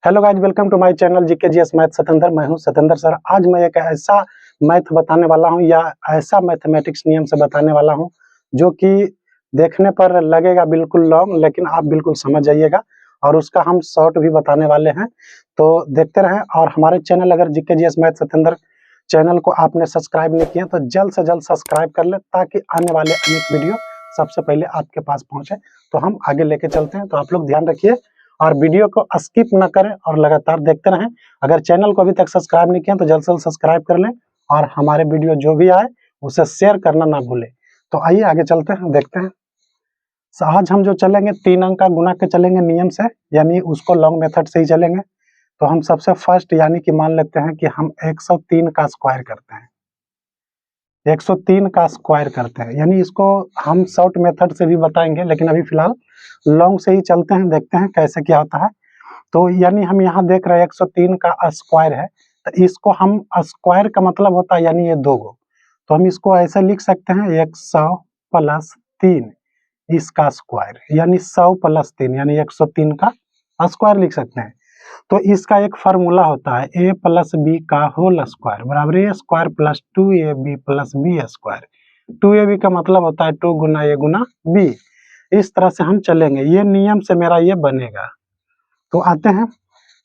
Hello guys, welcome to my channel GK GS math Satendra. मैं हूं Satendra sir. आज मैं एक ऐसा मैथ बताने वाला हूं या ऐसा मैथमेटिक्स नियम से बताने वाला हूं जो कि देखने पर लगेगा बिल्कुल लॉन्ग, लेकिन आप बिल्कुल समझ जाइएगा और उसका हम शॉर्ट भी बताने वाले हैं। तो देखते रहें। और हमारे चैनल अगर GK GS math Satendra channel को आपने सब्सक्राइब नहीं किया तो जल्द से जल्द सब्सक्राइब कर ले, ताकि आने वाले अनेक वीडियो सबसे पहले आपके पास पहुंचे। तो हम आगे लेके चलते हैं। तो आप लोग ध्यान रखिए और वीडियो को स्किप ना करें और लगातार देखते रहें। अगर चैनल को अभी तक सब्सक्राइब नहीं किया तो जल्द से जल्द सब्सक्राइब कर लें और हमारे वीडियो जो भी आए उसे शेयर करना ना भूलें। तो आइए आगे चलते हैं, देखते हैं। आज हम जो चलेंगे 3 अंक का गुना के चलेंगे नियम से, यानी उसको लॉन्ग मेथड से ही चलेंगे। तो हम सबसे फर्स्ट यानी कि मान लेते हैं कि हम 103 का स्क्वायर करते हैं। 103 का स्क्वायर करते हैं, यानी इसको हम शॉर्ट मेथड से भी बताएंगे, लेकिन अभी फिलहाल लॉन्ग से ही चलते हैं, देखते हैं कैसे क्या होता है। तो यानी हम यहाँ देख रहे हैं 103 का स्क्वायर है, तो इसको हम स्क्वायर का मतलब होता है यानी ये 2 गो। तो हम इसको ऐसे लिख सकते हैं 100 प्लस 3 इसका स्क्वायर, यानी 100 प्लस 3 यानी 103 का स्क्वायर लिख सकते हैं। तो इसका एक फार्मूला होता है a प्लस बी का होल स्क्वायर बराबर A square plus 2ab plus B square. 2ab का मतलब होता है 2 गुना a गुना b। इस तरह से हम चलेंगे, ये नियम से मेरा ये बनेगा। तो आते हैं,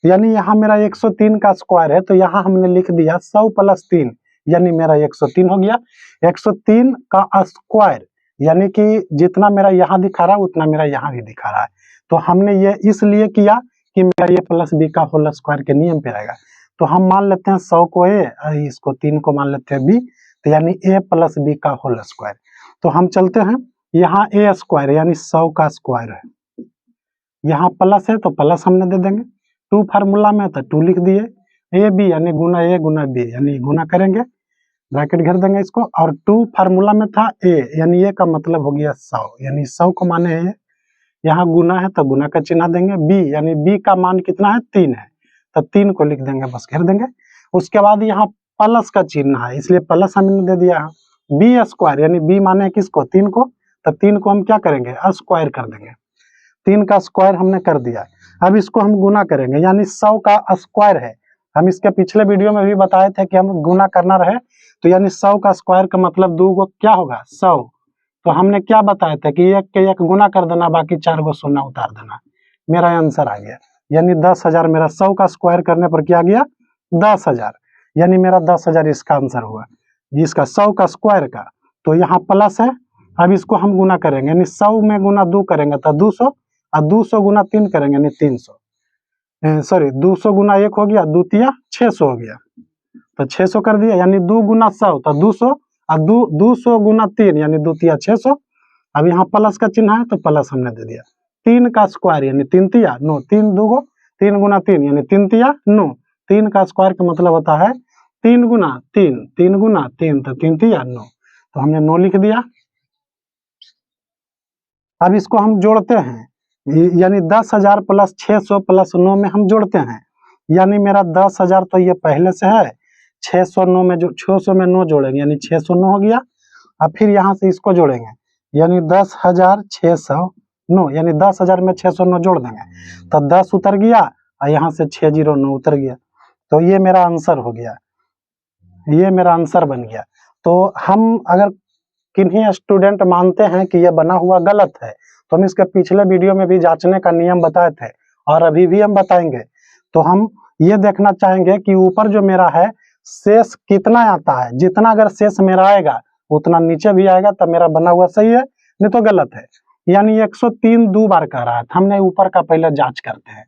यानी यहाँ मेरा 103 का स्क्वायर है, तो यहाँ हमने लिख दिया 100 प्लस 3 यानी मेरा 103 हो गया। 103 का स्क्वायर यानी कि जितना मेरा यहाँ दिखा रहा है उतना मेरा यहाँ भी दिखा रहा है। तो हमने ये इसलिए किया कि मेरा ये प्लस बी का होल स्क्वायर के नियम पे आएगा। तो हम मान लेते हैं 100 को ए और इसको 3 को मान लेते हैं बी, तो यानी ए प्लस बी का होल स्क्वायर। तो हम चलते हैं, यहाँ ए स्क्वायर यानी 100 का स्क्वायर है, यहाँ प्लस है तो प्लस हमने दे देंगे। 2 फार्मूला में तो 2 लिख दिए। ए बी यानी गुना ए गुना बी यानी गुना करेंगे, ब्रैकेट घेर देंगे इसको। और 2 फार्मूला में था ए, यानी ए का मतलब हो गया 100, यानी 100 को माने है, यहाँ गुना है तो गुना का चिन्ह देंगे। बी यानी बी का मान कितना है 3 है, तो 3 को लिख देंगे, बस घेर देंगे। उसके बाद यहाँ प्लस का चिन्ह है, इसलिए प्लस हमने दे दिया। बी स्क्वायर यानी बी माने है किसको 3 को, तो 3 को हम क्या करेंगे स्क्वायर कर देंगे। 3 का स्क्वायर हमने कर दिया। अब इसको हम गुना करेंगे, यानी 100 का स्क्वायर है। हम इसके पिछले वीडियो में भी बताए थे कि हम गुना करना रहे, तो यानी 100 का स्क्वायर का मतलब 2 को क्या होगा 100। तो हमने क्या बताया था कि एक के एक गुना कर देना, बाकी 4 को शून्य उतार देना। मेरा आंसर आ गया, यानी 10,000 मेरा 100 का स्क्वायर करने पर क्या गया 10,000, यानी मेरा 10,000 इसका आंसर हुआ, इसका 100 का स्क्वायर का। तो यहाँ प्लस है, अब इसको हम गुना करेंगे, यानी 100 में गुना 2 करेंगे तो 200, और 200 गुना 3 करेंगे यानी 300। सॉरी 200 गुना 1 हो गया, 2 तिया 600 हो गया, तो 600 कर दिया, यानी 2 गुना 100 तो 200, और 200 गुना 3 यानी 2 तिया 600। अब यहाँ प्लस का चिन्ह है तो प्लस हमने दे दिया। 3 का स्क्वायर यानी 3 तिया 9, 3 2 गो 3 गुना 3 यानी 3 तिया 9। 3 का स्क्वायर का मतलब होता है 3 गुना 3, 3 गुना 3 तो 3 तिया 9, तो हमने 9 लिख दिया। अब इसको हम जोड़ते हैं, यानी 10,000 प्लस 600 प्लस 9 में हम जोड़ते हैं, यानी मेरा 10,000 तो ये पहले से है। 609 में जो 600 में 9 जोड़ेंगे यानी 609 हो गया। अब फिर यहाँ से इसको जोड़ेंगे, यानी 10,609 यानी 10,000 में 609 जोड़ देंगे तो 10 उतर गया और यहाँ से 609 उतर गया। तो ये मेरा आंसर हो गया, ये मेरा आंसर बन गया। तो हम अगर किन्हीं स्टूडेंट मानते हैं कि यह बना हुआ गलत है, तो हम इसके पिछले वीडियो में भी जांचने का नियम बताए थे और अभी भी हम बताएंगे। तो हम ये देखना चाहेंगे कि ऊपर जो मेरा है शेष कितना आता है। जितना अगर शेष मेरा आएगा उतना नीचे भी आएगा, तो मेरा बना हुआ सही है, नहीं तो गलत है। यानी 103 2 बार कह रहा है, हमने ऊपर का पहले जांच करते हैं।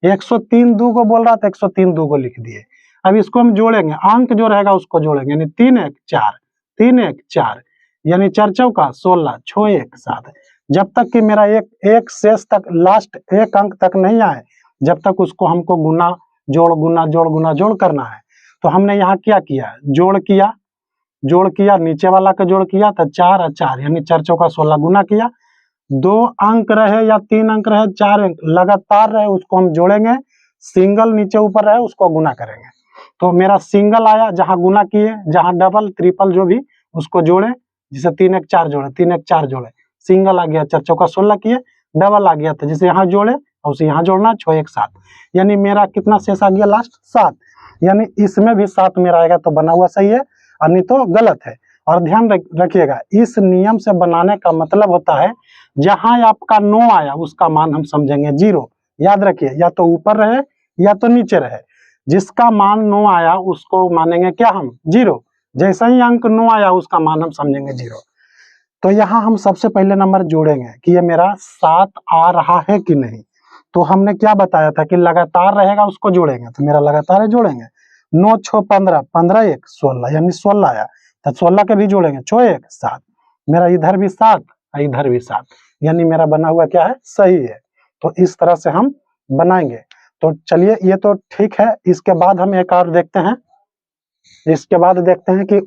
103 2 को बोल रहा था, 103 2 को लिख दिए। अब इसको हम जोड़ेंगे, अंक जो रहेगा उसको जोड़ेंगे, यानी 3 1 4, 3 1 4 यानी 4 चौका 16, 6 1 7। जब तक कि मेरा एक शेष तक लास्ट एक अंक तक नहीं आए, जब तक उसको हमको गुना जोड़ गुना जोड़ गुना जोड़ करना है। तो हमने यहाँ क्या किया, जोड़ किया, नीचे वाला का जोड़ किया तो 4 और 4 यानी 4 चौका 16 गुना किया। 2 अंक रहे या 3 अंक रहे, 4 अंक लगातार रहे, उसको हम जोड़ेंगे। सिंगल नीचे ऊपर रहे उसको गुना करेंगे। तो मेरा सिंगल आया जहां गुना किए, जहां डबल ट्रिपल जो भी उसको जोड़े, जिसे 3 1 4 जोड़े, 3 1 4 जोड़े, सिंगल आ गया 4 चौका 16 किए, डबल आ गया था जिसे यहाँ जोड़े और उसे यहाँ जोड़ना, 6 1 7, यानी मेरा कितना शेष आ गया लास्ट 7, यानी इसमें भी 7 मेरा आएगा तो बना हुआ सही है और नहीं तो गलत है। और ध्यान रखिएगा, इस नियम से बनाने का मतलब होता है जहां आपका 9 आया उसका मान हम समझेंगे 0। याद रखिए, या तो ऊपर रहे या तो नीचे रहे, जिसका मान 9 आया उसको मानेंगे क्या हम 0। जैसा ही अंक 9 आया उसका मान हम समझेंगे 0। तो यहाँ हम सबसे पहले नंबर जोड़ेंगे कि ये मेरा 7 आ रहा है कि नहीं। तो हमने क्या बताया था कि लगातार रहेगा उसको जोड़ेंगे, तो मेरा लगातार है जोड़ेंगे। 9 6 15, 15 1 16, यानी 16 आया तो 16 के भी जोड़ेंगे, 6 1 7, मेरा इधर भी 7 और इधर भी 7, यानी मेरा बना हुआ क्या है सही है। तो इस तरह से हम बनाएंगे। तो चलिए ये तो ठीक है, इसके बाद हम एक और देखते हैं। इसके बाद देखते हैं कि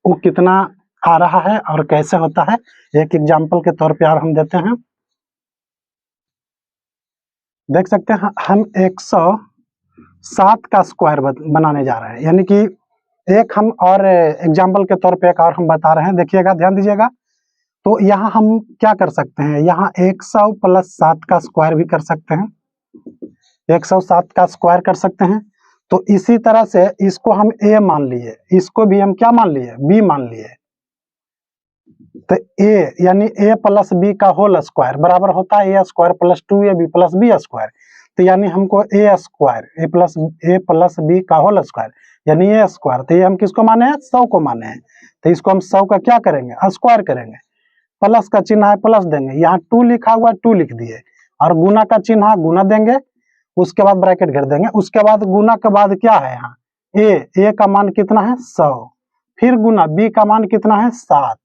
वो कितना आ रहा है और कैसे होता है। एक एग्जाम्पल के तौर पे और हम देते हैं। देख सकते हैं हम 107 का स्क्वायर बनाने जा रहे हैं, यानी कि एक हम और एग्जाम्पल के तौर पे एक और हम बता रहे हैं। देखिएगा, ध्यान दीजिएगा। तो यहाँ हम क्या कर सकते हैं, यहाँ 100 + 7 का स्क्वायर भी कर सकते हैं, 107 का स्क्वायर कर सकते हैं। तो इसी तरह से इसको हम a मान लिए, इसको भी हम क्या मान लिए b मान लिए। तो a यानी a + b का होल स्क्वायर बराबर होता है a² + 2ab + b स्क्वायर। तो यानी हमको a + b का होल स्क्वायर यानी a स्क्वायर। तो ये हम किसको माने हैं 100 को माने हैं। तो इसको हम 100 का क्या करेंगे स्क्वायर करेंगे, प्लस का चिन्ह है प्लस देंगे, यहाँ 2 लिखा हुआ 2 लिख दिए, और गुना का चिन्ह है गुना देंगे, उसके बाद ब्रैकेट घेर देंगे। उसके बाद गुना के बाद क्या है यहाँ a का मान कितना है 100, फिर गुना b का मान कितना है 7,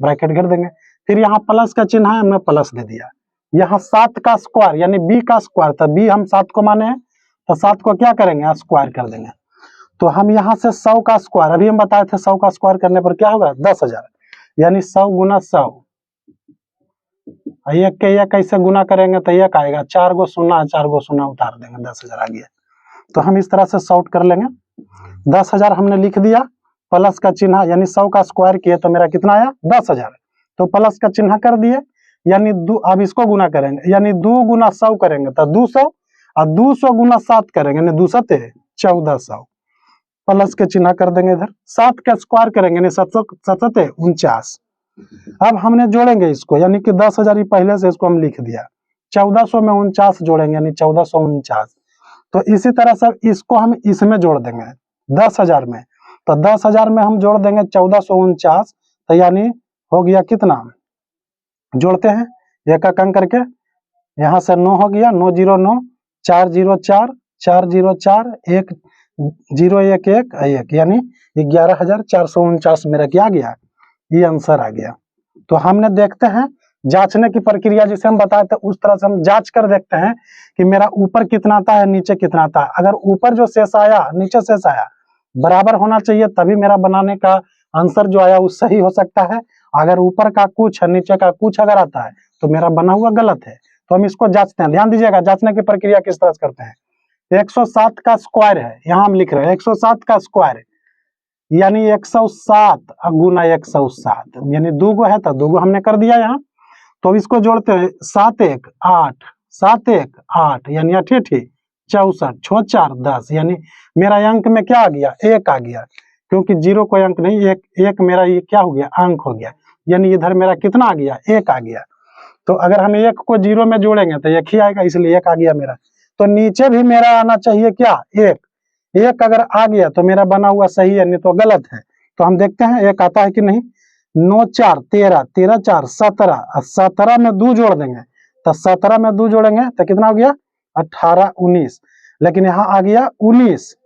ब्रैकेट घेर देंगे। फिर यहाँ प्लस का चिन्ह है, हमने प्लस दे दिया। यहाँ 7 का स्क्वायर यानी b का स्क्वायर, तो b हम 7 को माने हैं तो 7 को क्या करेंगे स्क्वायर कर देंगे। तो हम यहाँ से 100 का स्क्वायर, अभी हम बताए थे 100 का स्क्वायर करने पर क्या होगा 10,000, यानी 100 गुना 100, एक के एक कैसे गुना करेंगे तो एक आएगा, 4 गो शून्य 4 गो शून्य उतार देंगे, 10,000 आ गया। तो हम इस तरह से सॉर्ट कर लेंगे। 10,000 हमने लिख दिया, प्लस का चिन्ह यानी 100 का स्क्वायर किए तो मेरा कितना आया 10,000, तो प्लस का चिन्ह कर दिए, यानी अब इसको गुना करेंगे, यानी 2 गुना 100 करेंगे तो 200, और 200 गुना 7 करेंगे यानी 2 7 1400, प्लस के चिन्ह कर देंगे इधर। 7 का स्क्वायर करेंगे यानी 7 7 49। अब हमने जोड़ेंगे इसको, यानी कि 10,000 पहले से इसको हम लिख दिया, 1400 में 49 जोड़ेंगे यानी 1449। तो इसी तरह से इसको हम इसमें जोड़ देंगे 10,000 में, तो 10,000 में हम जोड़ देंगे 1449, तो यानी हो गया कितना, जोड़ते हैं एक एक अंक करके, यहाँ से 9 हो गया, 909 404 404 1 0 1 1 1, यानी 11,449 मेरा क्या गया, ये आंसर आ गया। तो हमने देखते हैं जांचने की प्रक्रिया जिसे हम बताए थे उस तरह से हम जांच कर देखते हैं कि मेरा ऊपर कितना आता है नीचे कितना आता है। अगर ऊपर जो शेष आया नीचे शेष आया बराबर होना चाहिए, तभी मेरा बनाने का आंसर जो आया वो सही हो सकता है। अगर ऊपर का कुछ नीचे का कुछ अगर आता है तो मेरा बना हुआ गलत है। तो हम इसको जांचते हैं, ध्यान दीजिएगा जांचने की प्रक्रिया किस तरह से करते हैं। 107 का स्क्वायर है, यहाँ हम लिख रहे हैं 107 का स्क्वायर यानी 107 गुना 107, यानी 2 गो है तो 2 गो हमने कर दिया यहाँ। तो इसको जोड़ते हैं 7 1 8 7 1 8, यानी 8 8 64 6 4 10, यानी मेरा अंक में क्या आ गया 1 आ गया, क्योंकि 0 कोई अंक नहीं, एक मेरा ये क्या हो गया अंक हो गया, यानी इधर मेरा कितना आ गया 1 आ गया। तो अगर हम 1 को 0 में जोड़ेंगे तो 1 ही आएगा, इसलिए 1 आ गया मेरा। तो नीचे भी मेरा आना चाहिए क्या 1 अगर आ गया तो मेरा बना हुआ सही है, नहीं तो गलत है। तो हम देखते हैं 1 आता है कि नहीं। 9 4 13 13 4 17, 17 में 2 जोड़ देंगे तो 17 में 2 जोड़ेंगे तो कितना हो गया 18 19, लेकिन यहाँ आ गया 19,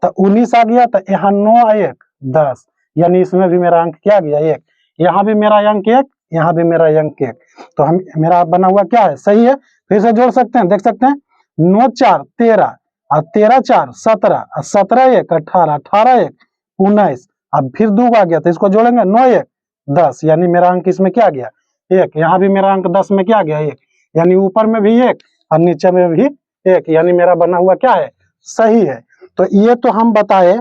तो 19 आ गया, तो यहाँ 9 1 10, यानी इसमें भी मेरा अंक क्या आ गया 1, यहाँ भी मेरा अंक 1, यहाँ भी मेरा अंक 1। तो हम मेरा बना हुआ क्या है सही है। फिर से जोड़ सकते हैं, देख सकते हैं 9 4 13 और 13 4 17 और 17 1 18 18 1 19, अब फिर 2 आ गया तो इसको जोड़ेंगे 9 1 10, यानी मेरा अंक इसमें क्या आ गया 1, यहाँ भी मेरा अंक 10 में क्या आ गया 1, यानी ऊपर में भी 1 और नीचे में भी 1, यानी मेरा बना हुआ क्या है सही है। तो ये तो हम बताए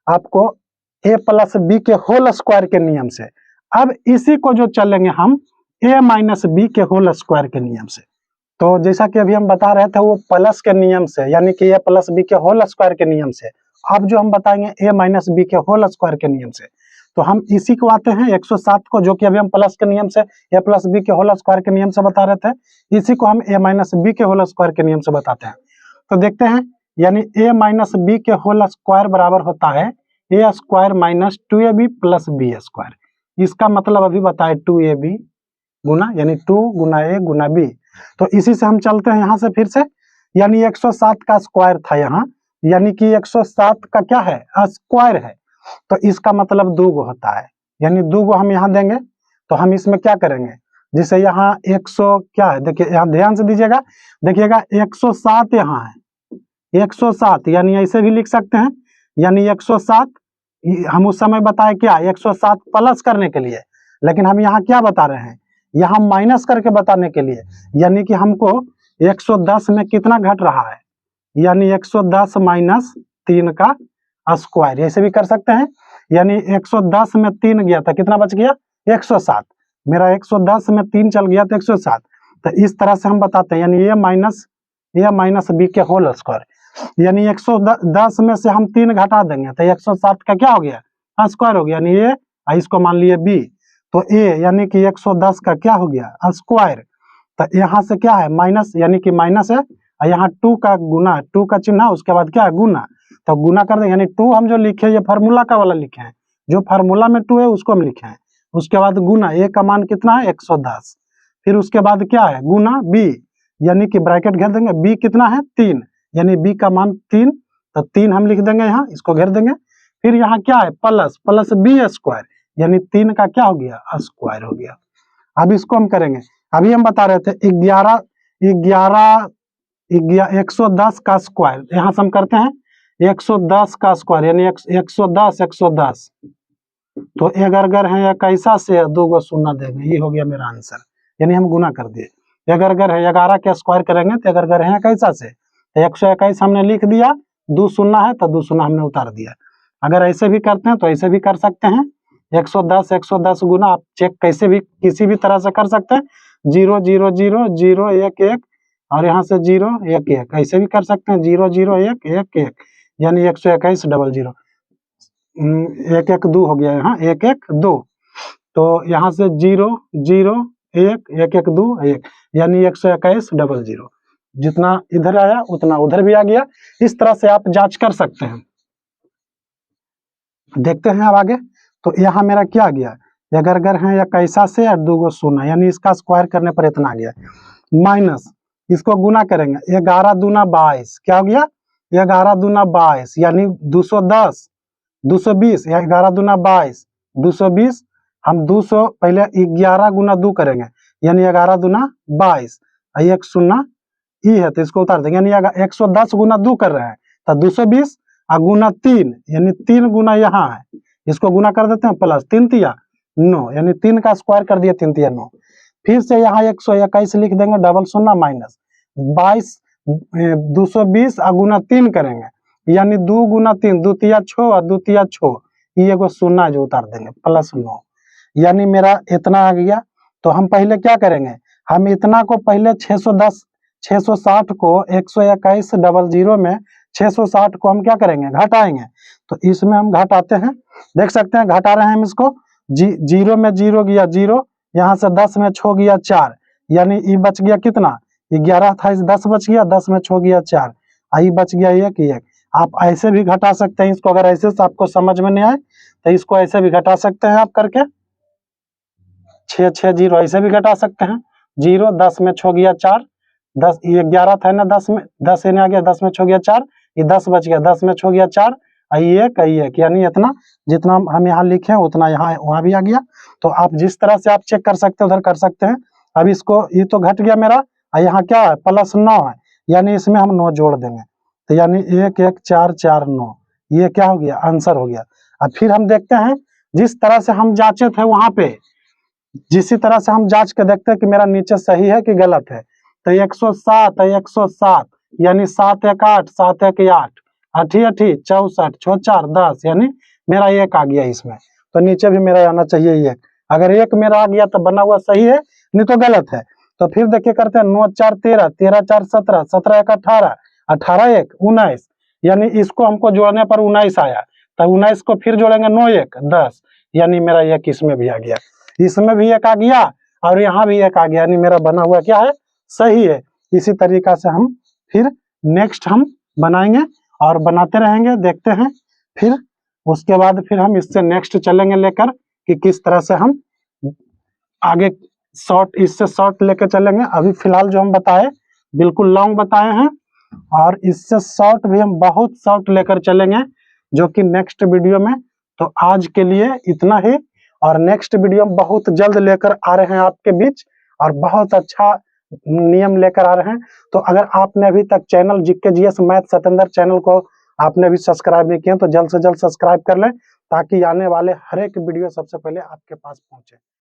आपको a + b के होल स्क्वायर के नियम से। अब इसी को जो चलेंगे हम a - b के होल स्क्वायर के नियम से। तो जैसा कि अभी हम बता रहे थे वो प्लस के नियम से, यानी कि ए प्लस बी के होल स्क्वायर के नियम से। अब जो हम बताएंगे ए माइनस बी के होल स्क्वायर के नियम से। तो हम इसी को आते हैं 107 को, जो कि अभी हम प्लस के नियम से ए प्लस बी के होल स्क्वायर के नियम से बता रहे थे, इसी को हम ए माइनस बी के होल स्क्वायर के नियम से बताते हैं। तो देखते हैं, यानी ए माइनस बी के होल स्क्वायर बराबर होता है A square minus 2ab plus B square. इसका मतलब अभी बताए 2ab गुना, यानी 2 गुना ए गुना बी। तो इसी से हम चलते हैं यहाँ से फिर से, यानी 107 का स्क्वायर था यहाँ, यानी कि 107 का क्या है, स्क्वायर है। तो इसका मतलब 2 होता है, यानी 2 हम यहाँ देंगे। तो हम इसमें क्या करेंगे, जैसे यहाँ 100 क्या है, देखिए यहाँ ध्यान से दीजिएगा, देखिएगा 107 यहाँ है, 107 यानी ऐसे भी लिख सकते हैं, यानी 107 हम उस समय बताए क्या 107 प्लस करने के लिए, लेकिन हम यहाँ क्या बता रहे हैं, यहाँ माइनस करके बताने के लिए, यानी कि हमको 110 में कितना घट रहा है, यानी 110 माइनस 3 का स्क्वायर, ऐसे भी कर सकते हैं। यानी 110 में 3 गया था, कितना बच गया 107, मेरा 110 में 3 चल गया तो 107। तो इस तरह से हम बताते हैं, यानी ए माइनस बी के होल स्क्वायर, यानी 110 में से हम 3 घटा देंगे तो 107 का क्या हो गया स्क्वायर हो गया, यानी ए, इसको मान लिए बी, तो ए यानी कि 110 का क्या हो गया स्क्वायर। तो यहाँ से क्या है माइनस, यानी कि माइनस है, यहाँ 2 का गुना, 2 का चिन्ह, उसके बाद क्या है गुना, तो गुना कर देंगे, यानी 2 हम जो लिखे ये फार्मूला का वाला लिखे हैं, जो फार्मूला में 2 है उसको हम लिखे हैं, उसके बाद गुना ए का मान कितना है 110, फिर उसके बाद क्या है गुना बी, यानी कि ब्रैकेट घेर देंगे, बी कितना है 3, यानी बी का मान 3, तो 3 हम लिख देंगे यहाँ, इसको घेर देंगे। फिर यहाँ क्या है प्लस बी स्क्वायर, यानी 3 का क्या हो गया स्क्वायर हो गया। अब इसको हम करेंगे, अभी हम बता रहे थे 110 का स्क्वायर, यहाँ से हम करते हैं 110 का स्क्वायर, यानी 110 तो अगर है 21 से 2 शून्य देंगे, ये हो गया मेरा आंसर, यानी हम गुना कर दिए। अगर है 11 के स्क्वायर करेंगे तो अगर है 21 से, तो 121 हमने लिख दिया, 2 शून्य है तो 2 शून्य हमने उतार दिया। अगर ऐसे भी करते हैं तो ऐसे भी कर सकते हैं, 110 गुना, आप चेक कैसे भी किसी भी तरह से कर सकते हैं, 0 0 0 0 1 1 और यहाँ से 0 1 1, ऐसे भी कर सकते हैं 0 0 1 1 1, यानी 121 00 1 1 2 हो गया, यहाँ 1 1 2, तो यहाँ से 0 0 1 1 1 2 1, यानी 121 00, जितना इधर आया उतना उधर भी आ गया। इस तरह से आप जांच कर सकते हैं। देखते हैं अब आगे, तो यहाँ मेरा क्या आ गया, अगर है 21 से और 2 शून्य, यानी इसका स्क्वायर करने पर इतना आ गया, माइनस इसको गुना करेंगे, 11 दूना 22, क्या हो गया 11 दूना 22, यानी 210 220, 11 दूना 22 220, हम 200 पहले 11 गुना 2 करेंगे, यानी 11 दूना 22, 1 शून्य ई है तो इसको उतार देंगे, यानी 110 गुना 2 कर रहे हैं तो 220 और गुना 3, यानी 3 गुना यहाँ है, इसको गुना कर देते हैं, प्लस 3 तिया 9, यानी 3 का स्क्वायर कर दिया 3 तिया 9, फिर से यहाँ 121 लिख देंगे, डबल शून्य माइनस 22 220 और गुना 3 करेंगे, यानी 2 गुना 3 2 तिया 6 और 2 तिया 6, ये एगो शून्य जो उतार देंगे प्लस 9, यानी मेरा इतना आ गया। तो हम पहले क्या करेंगे, हम इतना को पहले 660 को 121 00 में 660 को हम क्या करेंगे घटाएंगे, तो इसमें हम घटाते हैं, देख सकते हैं घटा रहे हैं हम इसको, 0 में 0 गया 0, यहाँ से 10 में 6 गया 4, यानी ये बच गया कितना 11 था, 10 बच गया, 10 में 6 गया 4, आई बच गया 1 1। आप ऐसे भी घटा सकते हैं इसको, अगर ऐसे से आपको समझ में नहीं आए तो इसको ऐसे भी घटा सकते हैं आप करके, 6 6 0 ऐसे भी घटा सकते हैं, 0 10 में 6 गया 4, 10 ये 11 था ना, 10 में 10 आ गया, 10 में 6 गया 4, ये 10 बच गया, 10 में 6 गया 4, एक, यानी इतना जितना हम यहाँ लिखे हैं उतना यहाँ वहाँ भी आ गया। तो आप जिस तरह से आप चेक कर सकते हैं उधर कर सकते हैं। अब इसको ये तो घट गया मेरा, यहाँ क्या है प्लस 9 है, यानी इसमें हम 9 जोड़ देंगे, तो यानी 1 1 4 4 9, ये क्या हो गया आंसर हो गया। अब फिर हम देखते हैं जिस तरह से हम जांचे थे वहां पे, जिसी तरह से हम जांच के देखते हैं कि मेरा नीचे सही है कि गलत है। तो 107 है 107, यानी 7 1 8 7 1 8 8 8 64 6 4 10, यानी मेरा 1 आ गया इसमें, तो नीचे भी मेरा आना चाहिए 1। अगर 1 मेरा आ गया तो बना हुआ सही है, नहीं तो गलत है। तो फिर देखिए करते हैं 9 4 13, 13 4 17, 17 1 18, 18 1 19, यानी इसको हमको जोड़ने पर 19 आया। तो 19 को फिर जोड़ेंगे 9 1 10, यानी मेरा एक इसमें भी आ गया, इसमें भी एक आ गया और यहाँ भी एक आ गया, यानी मेरा बना हुआ क्या है, सही है। इसी तरीका से हम फिर नेक्स्ट हम बनाएंगे और बनाते रहेंगे, देखते हैं। फिर उसके बाद फिर हम इससे नेक्स्ट चलेंगे लेकर कि किस तरह से हम आगे शॉर्ट, इससे शॉर्ट लेकर चलेंगे। अभी फिलहाल जो हम बताए बिल्कुल लॉन्ग बताए हैं, और इससे शॉर्ट भी हम बहुत शॉर्ट लेकर चलेंगे, जो कि नेक्स्ट वीडियो में। तो आज के लिए इतना ही, और नेक्स्ट वीडियो में बहुत जल्द लेकर आ रहे हैं आपके बीच, और बहुत अच्छा नियम लेकर आ रहे हैं। तो अगर आपने अभी तक channel GK GS math Satendra channel को आपने भी सब्सक्राइब नहीं किया, तो जल्द से जल्द सब्सक्राइब कर लें, ताकि आने वाले हर एक वीडियो सबसे पहले आपके पास पहुंचे।